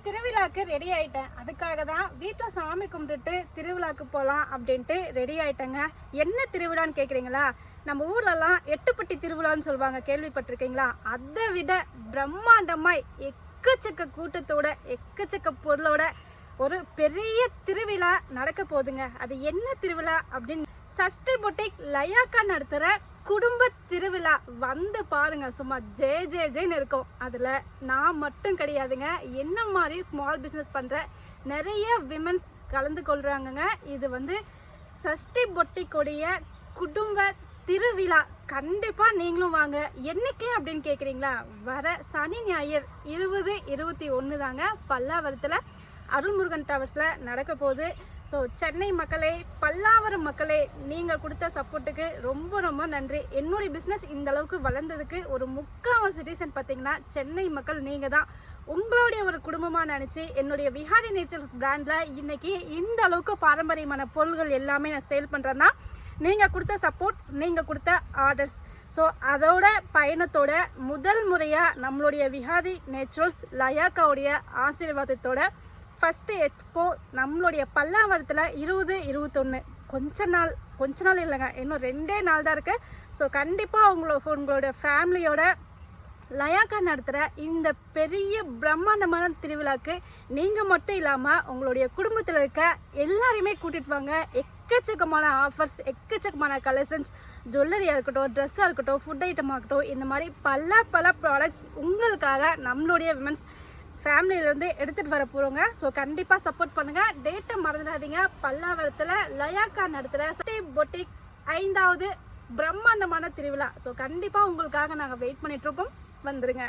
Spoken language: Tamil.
திருவிழாக்கு ரெடி ஆயிட்டேன். அதுக்காக தான் வீட்டில் சாமி கும்பிட்டுட்டு திருவிழாக்கு போகலாம் அப்படின்ட்டு ரெடி ஆயிட்டேங்க. என்ன திருவிழான்னு கேட்குறீங்களா? நம்ம ஊர்லலாம் எட்டுப்பட்டி திருவிழான்னு சொல்லுவாங்க, கேள்விப்பட்டிருக்கீங்களா? அதை விட பிரம்மாண்டமாய் எக்கச்சக்க கூட்டத்தோட எக்கச்சக்க பொருளோட ஒரு பெரிய திருவிழா நடக்க போகுதுங்க. அது என்ன திருவிழா அப்படின்னு சஷ்டி பொட்டிக் லயாக்கா நடத்துகிற குடும்ப திருவிழா வந்து பாருங்க. சும்மா ஜே ஜே ஜேன்னு இருக்கும். அதில் நான் மட்டும் கிடையாதுங்க, என்ன மாதிரி ஸ்மால் பிஸ்னஸ் பண்ணுற நிறைய விமென்ஸ் கலந்து கொள்கிறாங்கங்க. இது வந்து சஷ்டி பொட்டிக்குடைய குடும்ப திருவிழா. கண்டிப்பாக நீங்களும் வாங்க. என்னைக்கு அப்படின்னு கேட்குறீங்களா? வர சனி ஞாயிறு 20, 21 தாங்க பல்லாவரத்தில் அருள்முருகன் டவர்ஸில் நடக்க போகுது. ஸோ சென்னை மக்களே, பல்லாவரம் மக்களே, நீங்கள் கொடுத்த சப்போர்ட்டுக்கு ரொம்ப ரொம்ப நன்றி. என்னுடைய பிஸ்னஸ் இந்த அளவுக்கு வளர்ந்ததுக்கு ஒரு முக்கால்வாசி ரீசன் பார்த்தீங்கன்னா சென்னை மக்கள் நீங்கள் தான். உங்களுடைய ஒரு குடும்பமாக நினச்சி என்னுடைய விஹாரி நேச்சர்ஸ் பிராண்டில் இன்றைக்கி இந்த அளவுக்கு பாரம்பரியமான பொருள்கள் எல்லாமே நான் சேல் பண்ணுறேன்னா நீங்கள் கொடுத்த சப்போர்ட், நீங்கள் கொடுத்த ஆர்டர்ஸ். ஸோ அதோட பயணத்தோட முதல் முறையாக நம்மளுடைய விஹாரி நேச்சுரல்ஸ் லயாக்காவுடைய ஆசீர்வாதத்தோட ஃபஸ்ட்டு எக்ஸ்போ நம்மளுடைய பல்லாவரத்தில் 20, 21 கொஞ்ச நாள் இல்லைங்க, இன்னும் 2 நாள் தான் இருக்குது. ஸோ கண்டிப்பாக உங்களோட ஃபேமிலியோட லயாக்கா நடத்துகிற இந்த பெரிய பிரம்மாண்டமான திருவிழாக்கு நீங்கள் மட்டும் இல்லாமல் உங்களுடைய குடும்பத்தில் இருக்க எல்லாரையுமே கூட்டிகிட்டு வாங்க. எக்கச்சக்கமான ஆஃபர்ஸ், எக்கச்சக்கமான கலெக்ஷன்ஸ், ஜுவல்லரியாக இருக்கட்டும், ட்ரெஸ்ஸாக இருக்கட்டும், ஃபுட் ஐட்டமாக இருக்கட்டும், இந்த மாதிரி பல ப்ராடக்ட்ஸ் உங்களுக்காக நம்மளுடைய விமென்ஸ் ஃபேமிலியிலேருந்து எடுத்துகிட்டு வர போகிறோங்க. ஸோ கண்டிப்பாக சப்போர்ட் பண்ணுங்கள். டேட்டை மறந்துடாதீங்க. பல்லாவரத்தில் லயாக்கா நடத்துகிற சஷ்டி பொட்டிக் 5வது பிரம்மாண்டமான திருவிழா. ஸோ கண்டிப்பாக உங்களுக்காக நாங்கள் வெயிட் பண்ணிகிட்ருக்கோம். வந்துடுங்க.